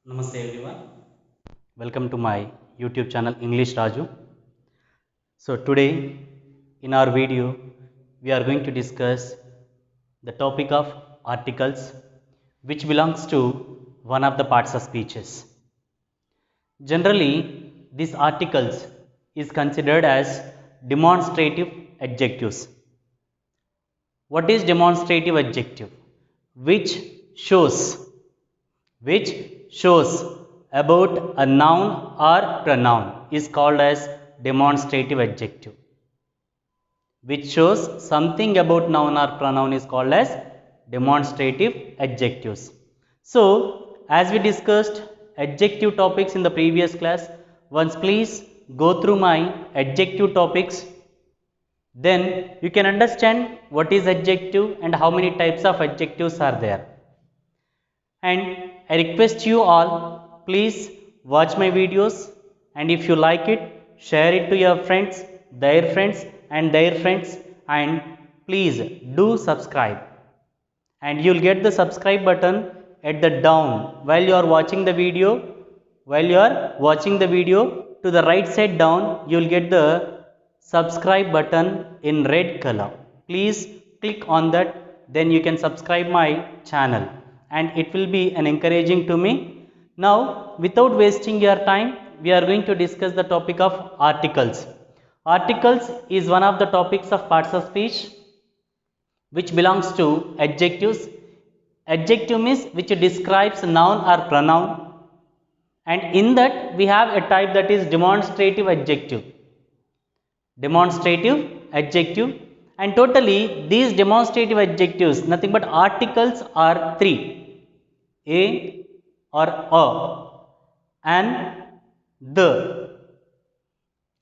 Namaste everyone. Welcome to my YouTube channel English Raju. So today in our video we are going to discuss the topic of articles which belongs to one of the parts of speeches. Generally these articles is considered as demonstrative adjectives. What is demonstrative adjective? Which shows which shows about a noun or pronoun is called as demonstrative adjective. Which shows something about noun or pronoun is called as demonstrative adjectives. So, as we discussed adjective topics in the previous class, once please go through my adjective topics, then you can understand what is adjective and how many types of adjectives are there. And I request you all, please watch my videos, and if you like it, share it to your friends, their friends and their friends, and please do subscribe. And you'll get the subscribe button at the down while you are watching the video. While you are watching the video, to the right side down, you'll get the subscribe button in red color. Please click on that, then you can subscribe my channel and it will be an encouraging to me. Now, without wasting your time, we are going to discuss the topic of articles. Articles is one of the topics of parts of speech which belongs to adjectives. Adjective means which describes noun or pronoun, and in that we have a type that is demonstrative adjective. Demonstrative adjective, and totally these demonstrative adjectives, nothing but articles are three: a or a, and the,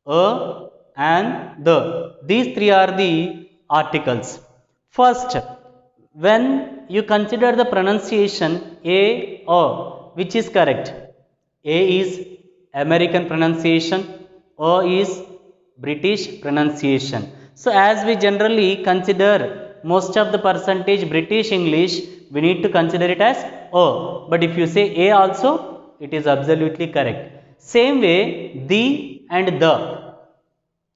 a and the. These three are the articles. First, when you consider the pronunciation a, which is correct? A is American pronunciation, A is British pronunciation. So as we generally consider most of the percentage British English, we need to consider it as A. But if you say A also, it is absolutely correct. Same way, the and the.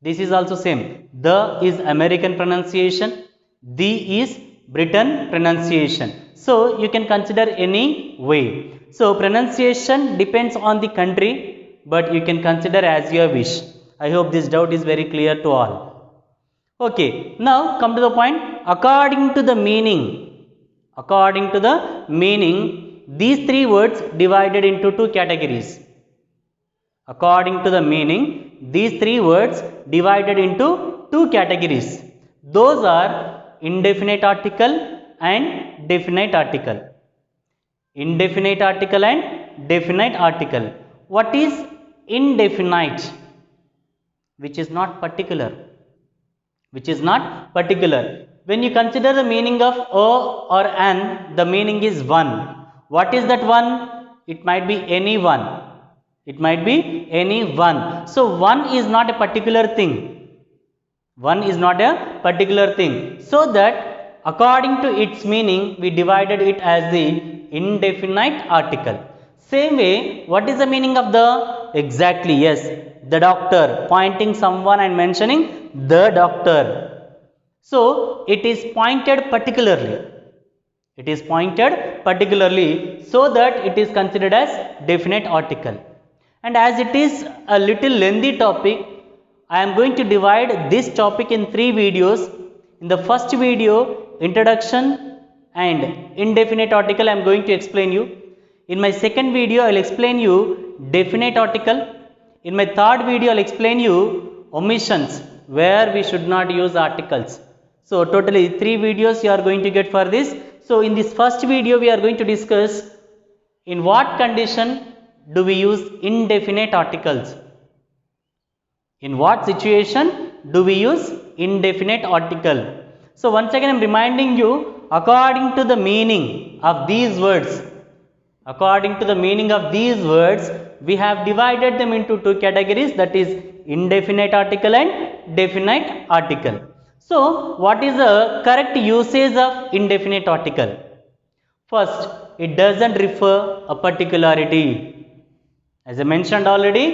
This is also same. The is American pronunciation, the is Britain pronunciation. So you can consider any way. So pronunciation depends on the country, but you can consider as your wish. I hope this doubt is very clear to all. Okay, now come to the point. According to the meaning, these three words divided into two categories. According to the meaning, these three words divided into two categories. Those are indefinite article and definite article. Indefinite article and definite article. What is indefinite? Which is not particular. When you consider the meaning of a or an, the meaning is one. What is that one? It might be any one. So one is not a particular thing. So that according to its meaning, we divided it as the indefinite article. Same way, what is the meaning of the? Exactly, yes, the doctor, pointing someone and mentioning the doctor. So it is pointed particularly. So that it is considered as definite article. And as it is a little lengthy topic, I am going to divide this topic in three videos. In the first video, introduction and indefinite article I am going to explain you. In my second video, I will explain you definite article. In my third video, I will explain you omissions, where we should not use articles. So totally three videos you are going to get for this. So in this first video, we are going to discuss in what condition do we use indefinite articles. In what situation do we use indefinite article? So once again I am reminding you, according to the meaning of these words, we have divided them into two categories, that is indefinite article and definite article. So what is the correct usage of indefinite article? First, it doesn't refer a particularity. As I mentioned already,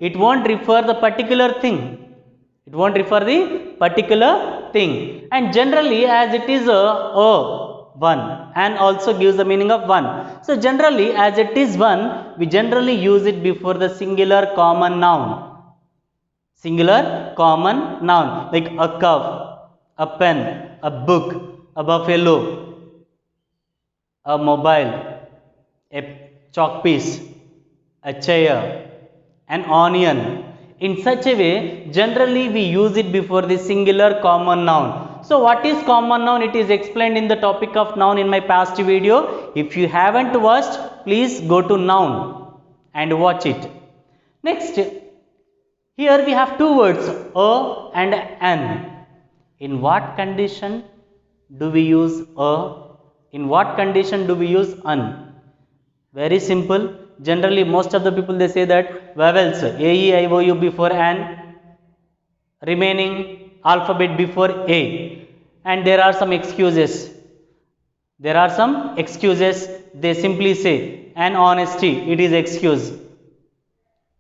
it won't refer the particular thing. It won't refer the particular thing. And generally, as it is a one, and also gives the meaning of one. So generally, as it is one, we generally use it before the singular common noun. Singular common noun, like a cup, a pen, a book, a buffalo, a mobile, a chalk piece, a chair, an onion. In such a way, generally we use it before the singular common noun. So what is common noun? It is explained in the topic of noun in my past video. If you haven't watched, please go to noun and watch it. Next, here we have two words, a and an. In what condition do we use a? In what condition do we use an? Very simple. Generally, most of the people, they say that vowels a, e, I, o, u before an, remaining alphabet before a, and there are some excuses. There are some excuses. They simply say an honesty, it is excuse.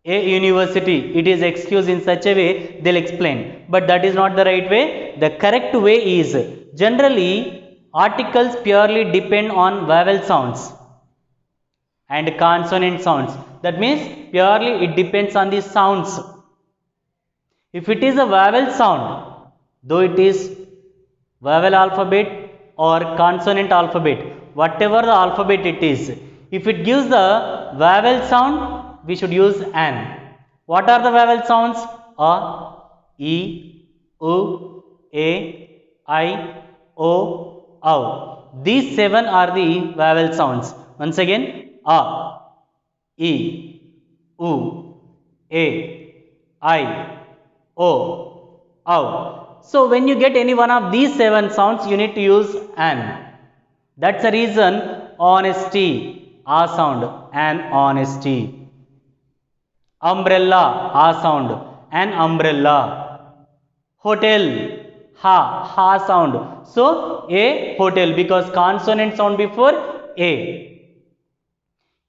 A university, it is excuse. In such a way they'll explain, but that is not the right way. The correct way is, generally articles purely depend on vowel sounds and consonant sounds. That means purely it depends on the sounds. If it is a vowel sound, though it is vowel alphabet or consonant alphabet, whatever the alphabet it is, if it gives the vowel sound, we should use an. What are the vowel sounds? A, E, U, A, I, O, Au. These 7 are the vowel sounds. Once again, A, E, U, A, I, O, Au. So when you get any one of these 7 sounds, you need to use an. That's the reason honesty, A sound, an honesty. Umbrella, A sound, an umbrella. Hotel, ha sound. So a hotel, because consonant sound before a.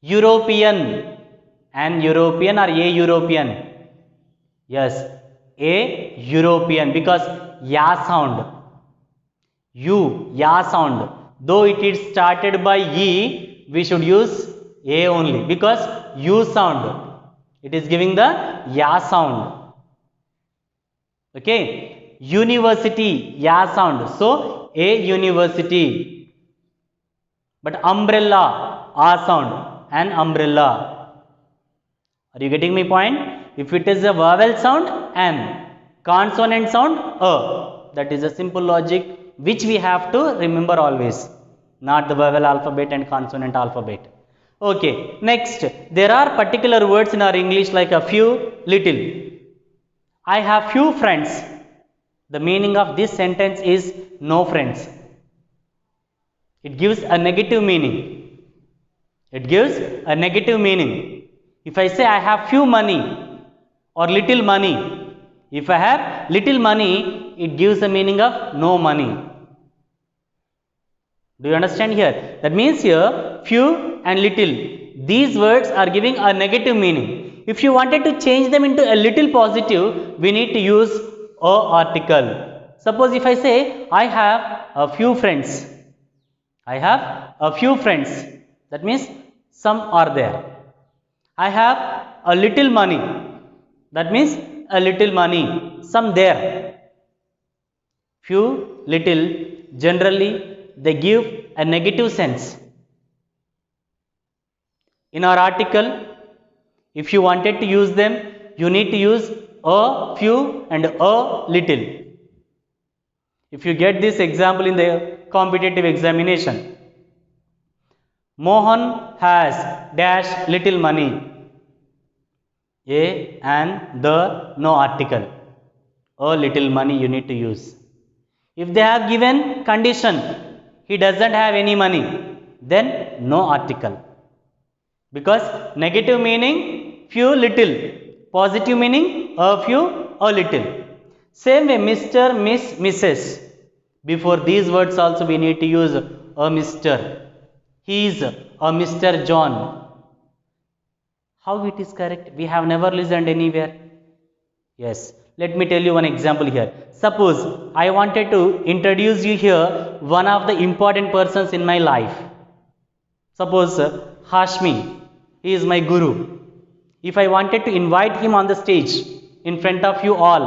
European, an European or a European. Yes, a European, because ya sound. Ya sound. Though it is started by e, we should use a only, because u sound, it is giving the ya sound. Okay. University, ya sound. So a university. But umbrella, a sound, an umbrella. Are you getting my point? If it is a vowel sound, an. Consonant sound, a. That is a simple logic which we have to remember always, not the vowel alphabet and consonant alphabet. Okay. Next, there are particular words in our English like a few, little. I have few friends. The meaning of this sentence is no friends. It gives a negative meaning. It gives a negative meaning. If I say I have few money or little money, if I have little money, it gives the meaning of no money. Do you understand here? That means here few and little, these words are giving a negative meaning. If you wanted to change them into a little positive, we need to use a article. Suppose if I say I have a few friends, I have a few friends, that means some are there. I have a little money, that means a little money, some there. Few, little, generally they give a negative sense. In our article, if you wanted to use them, you need to use a few and a little. If you get this example in the competitive examination, Mohan has dash little money. A and the no article. A little money you need to use. If they have given condition, he doesn't have any money, then no article. Because negative meaning few, little. Positive meaning a few, a little. Same way, Mr., Miss, Mrs. Before these words also we need to use a Mr. He is or Mr. John. How it is correct? We have never listened anywhere. Yes, let me tell you one example here. Suppose I wanted to introduce you here one of the important persons in my life. Suppose Hashmi, he is my guru. If I wanted to invite him on the stage in front of you all,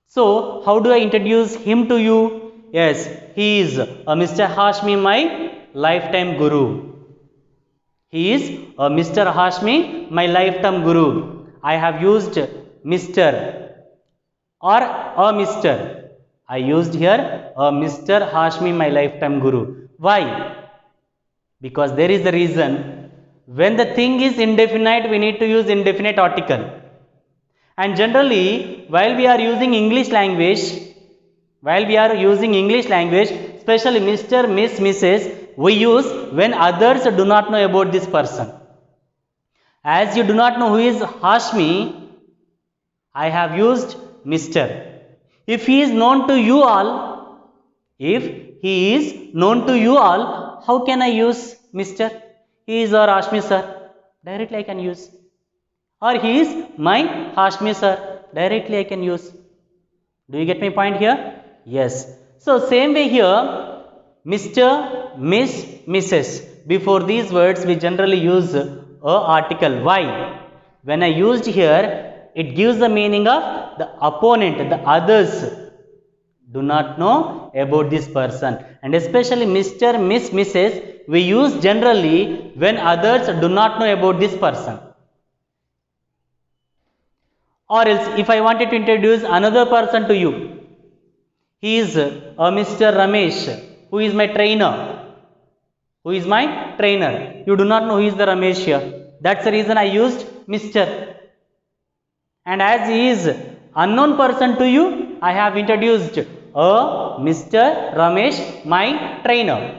so how do I introduce him to you? Yes, he is Mr. Hashmi, my lifetime guru. He is Mr. Hashmi, my lifetime guru. I have used Mr. or a Mr. I used here Mr. Hashmi, my lifetime guru. Why? Because there is a reason. When the thing is indefinite, we need to use indefinite article. And generally, while we are using English language, especially Mr., Miss, Mrs., we use when others do not know about this person. As you do not know who is Hashmi, I have used Mr. If he is known to you all, how can I use Mr.? He is our Hashmi sir. Directly I can use. Or he is my Hashmi sir. Directly I can use. Do you get my point here? Yes. So same way here, Mr., Miss, Mrs. Before these words we generally use a article. Why? When I used here, it gives the meaning of the opponent, the others do not know about this person. And especially Mr., Miss, Mrs. we use generally when others do not know about this person. Or else if I wanted to introduce another person to you, he is Mr. Ramesh, who is my trainer. You do not know who is the Ramesh here. That's the reason I used Mr. And as he is unknown person to you, I have introduced Mr. Ramesh, my trainer.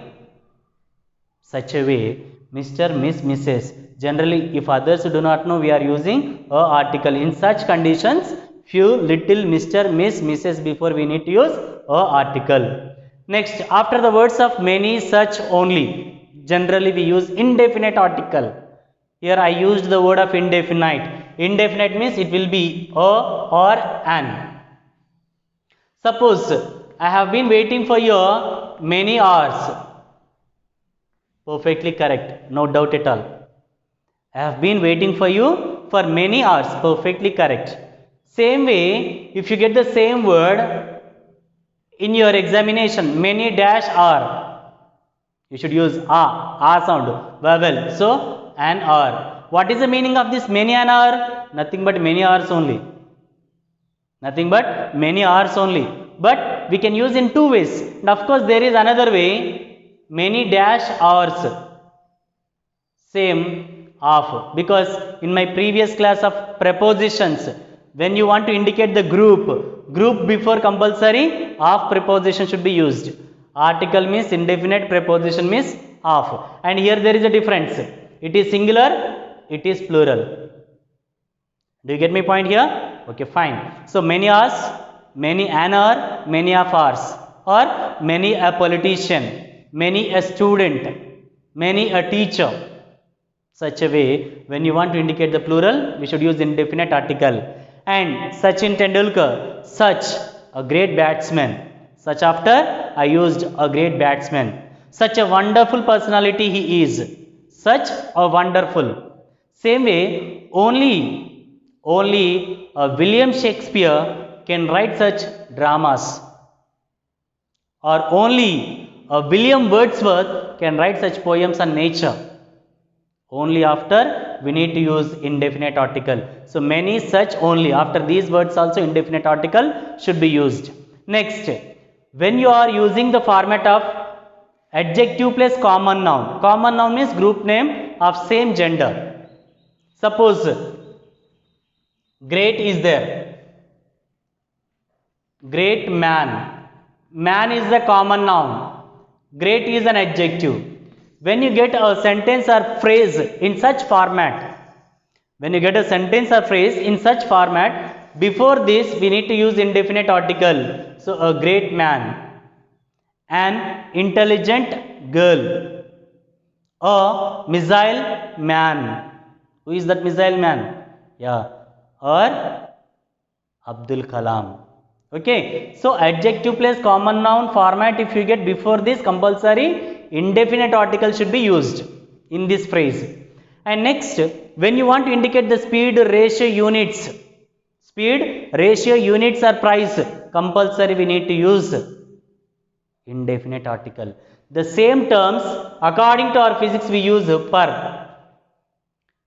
Such a way, Mr., Miss, Mrs. Generally, if others do not know, we are using a article. In such conditions, few little Mr., Miss, Mrs. before we need to use a article. Next, after the words of many, such, only, generally we use indefinite article. Here I used the word of indefinite. Indefinite means it will be a or an. Suppose I have been waiting for you many hours. Perfectly correct, no doubt at all. I have been waiting for you for many hours. Perfectly correct. Same way, if you get the same word in your examination, many dash hour, you should use a sound, vowel. So, an hour. What is the meaning of this many an hour? Nothing but many hours only. But we can use in two ways. And of course, there is another way, many dash hours. Same of, because in my previous class of prepositions, when you want to indicate the group before compulsory of preposition should be used. Article means indefinite, preposition means of. And here there is a difference. It is singular, it is plural. Do you get my point here? Okay, fine. So many hours, many an hour, many of hours, or many a politician, many a student, many a teacher. Such a way, when you want to indicate the plural, we should use indefinite article. And Sachin Tendulkar, such a great batsman. Such after I used a great batsman. Such a wonderful personality he is. Such a wonderful. Same way, only William Shakespeare can write such dramas. Or only William Wordsworth can write such poems on nature. Only after we need to use indefinite article. So many, such, only. After these words also indefinite article should be used. Next, when you are using the format of adjective plus common noun. Common noun means group name of same gender. Suppose great is there. Great man. Man is the common noun. Great is an adjective. When you get a sentence or phrase in such format, before this we need to use indefinite article. So a great man, an intelligent girl, A missile man. Who is that missile man? Yeah. Or Abdul Kalam. Okay. So adjective plus common noun format, if you get before this, compulsory indefinite article should be used in this phrase. And next, when you want to indicate the speed ratio units, speed ratio units or price, compulsory we need to use indefinite article. The same terms according to our physics we use per.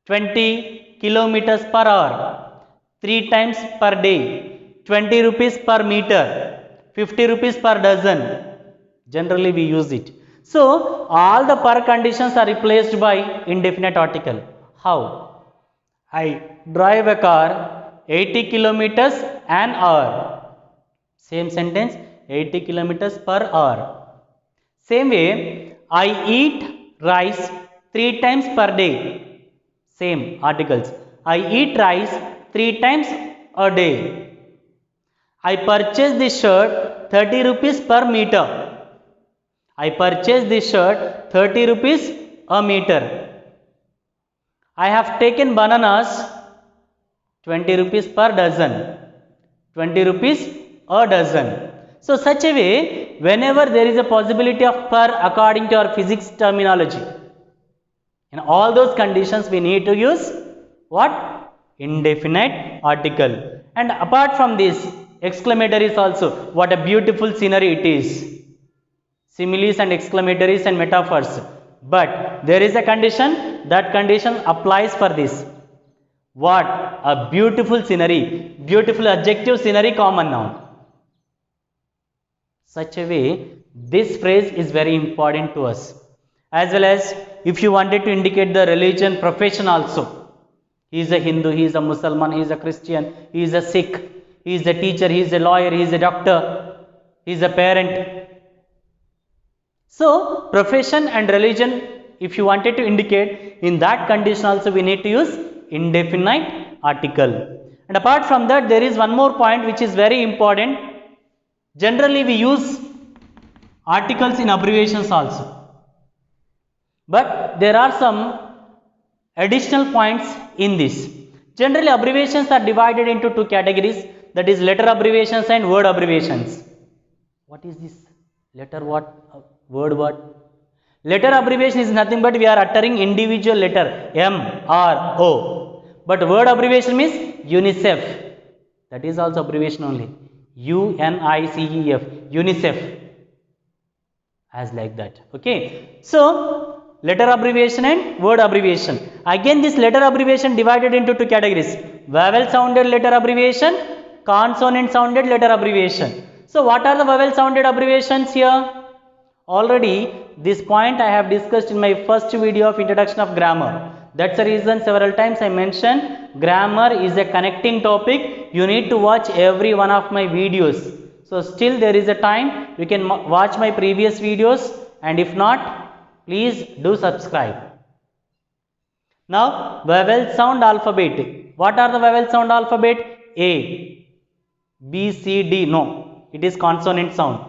20 kilometers per hour, 3 times per day, 20 rupees per meter, 50 rupees per dozen. Generally we use it. So all the per conditions are replaced by indefinite article. How? I drive a car 80 kilometers an hour. Same sentence, 80 kilometers per hour. Same way, I eat rice 3 times per day. Same articles. I eat rice 3 times a day. I purchase this shirt 30 rupees per meter. I purchase this shirt 30 rupees a meter. I have taken bananas 20 rupees per dozen. 20 rupees a dozen. So such a way, whenever there is a possibility of per according to our physics terminology, in all those conditions we need to use what? Indefinite article. And apart from this, exclamatories also, what a beautiful scenery it is. Similes and exclamatories and metaphors. But there is a condition, that condition applies for this. What? A beautiful scenery. Beautiful adjective, scenery, common noun. Such a way, this phrase is very important to us. As well as if you wanted to indicate the religion, profession also. He is a Hindu, he is a Muslim, he is a Christian, he is a Sikh, he is a teacher, he is a lawyer, he is a doctor, he is a parent. So, profession and religion, if you wanted to indicate, in that condition also we need to use indefinite article. And apart from that, there is one more point which is very important. Generally, we use articles in abbreviations also. But there are some additional points in this. Generally, abbreviations are divided into two categories, that is letter abbreviations and word abbreviations. What is this? Letter what? Word what? Letter abbreviation is nothing but we are uttering individual letter M, R, O. But word abbreviation means UNICEF. That is also abbreviation only. UNICEF. UNICEF. As like that. Okay. So, letter abbreviation and word abbreviation. Again, this letter abbreviation divided into two categories. Vowel sounded letter abbreviation, consonant sounded letter abbreviation. So, what are the vowel sounded abbreviations here? Already, this point I have discussed in my first video of introduction of grammar. That's the reason several times I mentioned grammar is a connecting topic. You need to watch every one of my videos. So, still there is a time you can watch my previous videos, and if not, please do subscribe. Now, vowel sound alphabet. What are the vowel sound alphabet? A, B, C, D. No, it is consonant sound.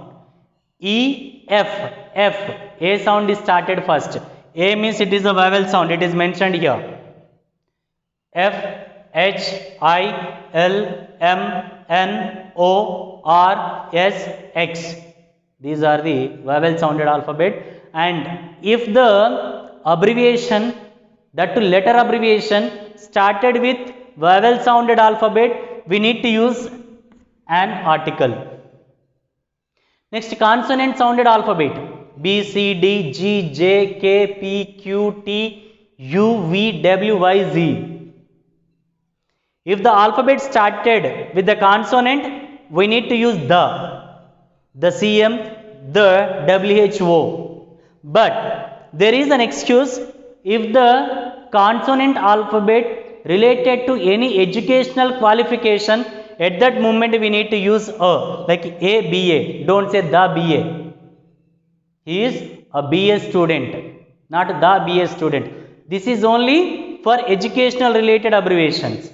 E, F, F. A sound is started first. A means it is a vowel sound. It is mentioned here. F, H, I, L, M, N, O, R, S, X. These are the vowel sounded alphabet. And if the abbreviation, that to letter abbreviation, started with vowel sounded alphabet, we need to use an article. Next, consonant sounded alphabet. B, C, D, G, J, K, P, Q, T, U, V, W, Y, Z. If the alphabet started with the consonant, we need to use the CM, the WHO. But there is an excuse if the consonant alphabet related to any educational qualification, at that moment we need to use a, like A, BA. Don't say the BA. He is a BA student, not the BA student. This is only for educational related abbreviations.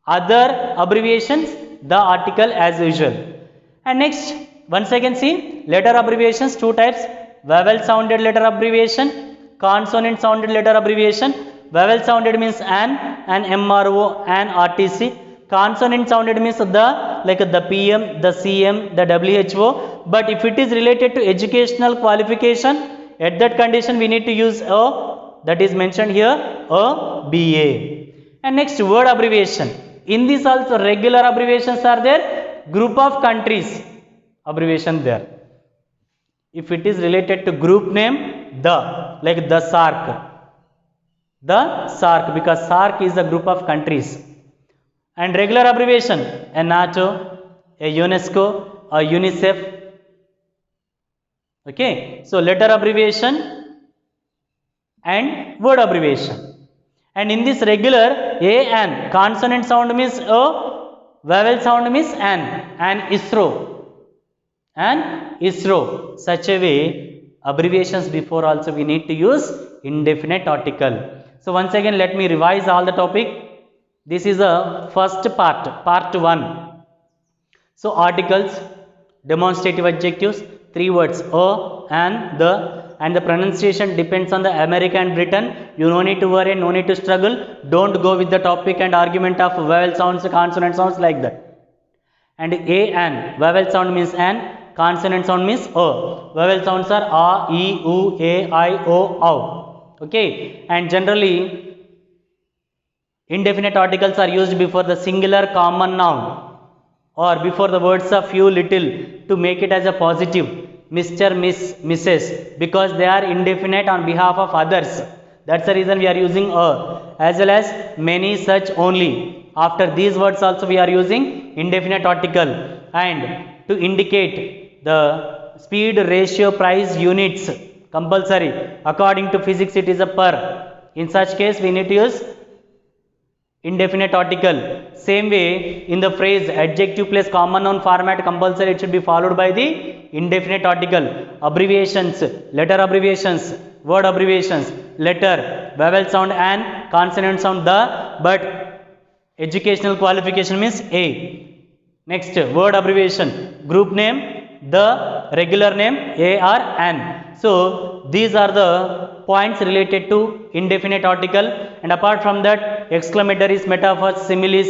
Other abbreviations, the article as usual. And next, once again see, letter abbreviations, two types. Vowel sounded letter abbreviation, consonant sounded letter abbreviation. Vowel sounded means an MRO, an RTC. Consonant sounded means the like the PM, the CM, the WHO. But if it is related to educational qualification, at that condition we need to use a, that is mentioned here, a BA. And next, word abbreviation. In this also regular abbreviations are there, group of countries abbreviation there. If it is related to group name, the, like the SAARC, because SAARC is a group of countries. And regular abbreviation, a NATO, a UNESCO, a UNICEF. Okay, so letter abbreviation and word abbreviation. And in this regular, an, consonant sound means a, vowel sound means an ISRO. Such a way, abbreviations before also we need to use indefinite article. So once again, let me revise all the topic. This is a first part 1. So articles, demonstrative adjectives, 3 words, a, and the pronunciation depends on the America and Britain. You no need to worry, no need to struggle. Don't go with the topic and argument of vowel sounds, consonant sounds like that. And an, vowel sound means an, consonant sound means a. Vowel sounds are a, e, u, a, I, o, au. Okay, and generally indefinite articles are used before the singular common noun or before the words of few, little, to make it as a positive, Mr., Miss, Mrs., because they are indefinite on behalf of others. That's the reason we are using a, as well as many, such, only. After these words also we are using indefinite article. And to indicate the speed, ratio, price, units, compulsory. According to physics it is a per. In such case we need to use indefinite article. Same way in the phrase adjective plus common noun format compulsory, it should be followed by the indefinite article. Abbreviations, letter abbreviations, word abbreviations, letter, vowel sound and consonant sound the, but educational qualification means A. Next, word abbreviation, group name, the, regular name, a or an. So these are the points related to indefinite article, and apart from that, exclamatories, metaphors, similes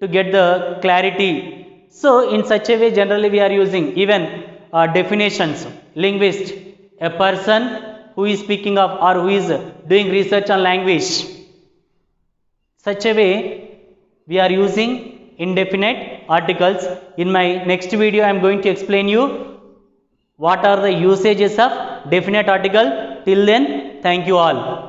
to get the clarity. So in such a way generally we are using even definitions. Linguist, a person who is speaking of or who is doing research on language. Such a way we are using indefinite articles. In my next video I am going to explain you what are the usages of definite article. Till then, thank you all.